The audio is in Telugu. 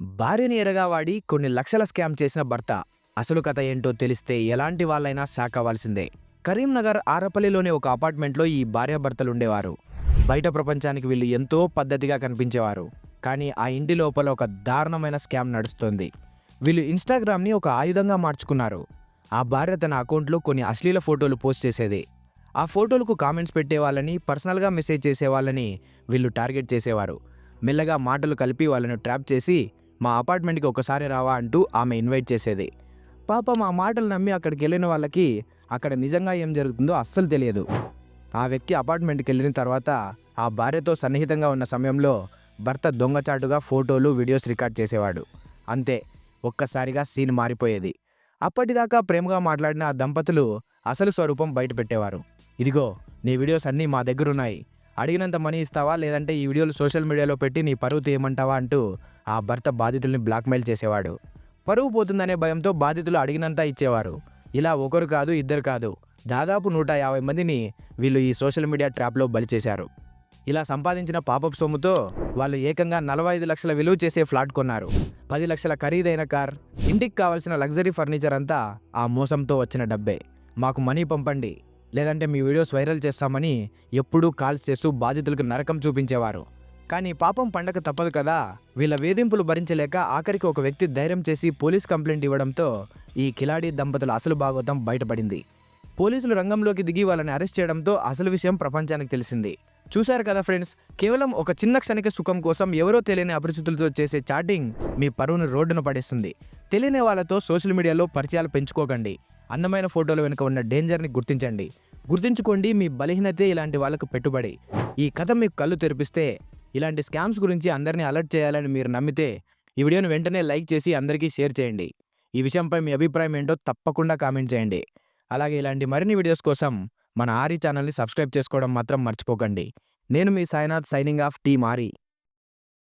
భార్యని ఎరగావాడి కొన్ని లక్షల స్కామ్ చేసిన భర్త. అసలు కథ ఏంటో తెలిస్తే ఎలాంటి వాళ్ళైనా షాక్ అవ్వాల్సిందే. కరీంనగర్ ఆరపల్లిలోని ఒక అపార్ట్మెంట్లో ఈ భార్యాభర్తలుండేవారు. బయట ప్రపంచానికి వీళ్ళు ఎంతో పద్ధతిగా కనిపించేవారు. కానీ ఆ ఇంటి లోపల ఒక దారుణమైన స్కామ్ నడుస్తోంది. వీళ్ళు ఇన్స్టాగ్రామ్ని ఒక ఆయుధంగా మార్చుకున్నారు. ఆ భార్య తన అకౌంట్లో కొన్ని అశ్లీల ఫోటోలు పోస్ట్ చేసేది. ఆ ఫోటోలకు కామెంట్స్ పెట్టేవాళ్ళని, పర్సనల్గా మెసేజ్ చేసేవాళ్ళని వీళ్ళు టార్గెట్ చేసేవారు. మెల్లగా మాటలు కలిపి వాళ్ళను ట్రాప్ చేసి మా అపార్ట్మెంట్కి ఒకసారి రావా అంటూ ఆమె ఇన్వైట్ చేసేది. పాపం ఆ మాటలు నమ్మి అక్కడికి వెళ్ళిన వాళ్ళకి అక్కడ నిజంగా ఏం జరుగుతుందో అస్సలు తెలియదు. ఆ వ్యక్తి అపార్ట్మెంట్కి వెళ్ళిన తర్వాత ఆ భార్యతో సన్నిహితంగా ఉన్న సమయంలో భర్త దొంగచాటుగా ఫోటోలు, వీడియోస్ రికార్డ్ చేసేవాడు. అంతే, ఒక్కసారిగా సీన్ మారిపోయేది. అప్పటిదాకా ప్రేమగా మాట్లాడిన ఆ దంపతులు అసలు స్వరూపం బయట పెట్టేవారు. ఇదిగో, నీ వీడియోస్ అన్నీ మా దగ్గరున్నాయి, అడిగినంత మనీ ఇస్తావా, లేదంటే ఈ వీడియోలు సోషల్ మీడియాలో పెట్టి నీ పరువు తీయమంటావా అంటూ ఆ భర్త బాధితుల్ని బ్లాక్మెయిల్ చేసేవాడు. పరువు పోతుందనే భయంతో బాధితులు అడిగినంత ఇచ్చేవారు. ఇలా ఒకరు కాదు, ఇద్దరు కాదు, దాదాపు 150 మందిని వీళ్ళు ఈ సోషల్ మీడియా ట్రాప్లో బలి చేశారు. ఇలా సంపాదించిన పాపప్ సొమ్ముతో వాళ్ళు ఏకంగా 45 లక్షల విలువ చేసే ఫ్లాట్ కొన్నారు. 10 లక్షల ఖరీదైన కార్, ఇంటికి కావాల్సిన లగ్జరీ ఫర్నిచర్ అంతా ఆ మోసంతో వచ్చిన డబ్బే. మాకు మనీ పంపండి, లేదంటే మీ వీడియోస్ వైరల్ చేస్తామని ఎప్పుడూ కాల్స్ చేస్తూ బాధితులకు నరకం చూపించేవారు. కానీ పాపం పండగ తప్పదు కదా. వీళ్ళ వేధింపులు భరించలేక ఆఖరికి ఒక వ్యక్తి ధైర్యం చేసి పోలీస్ కంప్లైంట్ ఇవ్వడంతో ఈ కిలాడీ దంపతుల అసలు భాగోతం బయటపడింది. పోలీసులు రంగంలోకి దిగి వాళ్ళని అరెస్ట్ చేయడంతో అసలు విషయం ప్రపంచానికి తెలిసింది. చూశారు కదా ఫ్రెండ్స్, కేవలం ఒక చిన్న క్షణిక సుఖం కోసం ఎవరో తెలియని అపరిచితులతో చేసే చాటింగ్ మీ పరువును రోడ్డున పడేస్తుంది. తెలియని వాళ్ళతో సోషల్ మీడియాలో పరిచయాలు పెంచుకోకండి. అందమైన ఫోటోల వెనుక ఉన్న డేంజర్ని గుర్తించండి. గుర్తుంచుకోండి, మీ బలహీనతే ఇలాంటి వాళ్ళకు పెట్టుబడి. ఈ కథ మీకు కళ్ళు తెరిపిస్తే ఇలాంటి స్కామ్స్ గురించి అందరినీ అలర్ట్ చేయాలని మీరు నమ్మితే ఈ వీడియోను వెంటనే లైక్ చేసి అందరికీ షేర్ చేయండి. ఈ విషయంపై మీ అభిప్రాయం ఏంటో తప్పకుండా కామెంట్ చేయండి. అలాగే ఇలాంటి మరిన్ని వీడియోస్ కోసం మన ఆరి ఛానల్ని సబ్స్క్రైబ్ చేసుకోవడం మాత్రం మర్చిపోకండి. నేను మీ సాయినాథ్, సైనింగ్ ఆఫ్, టీమ్ ఆరి.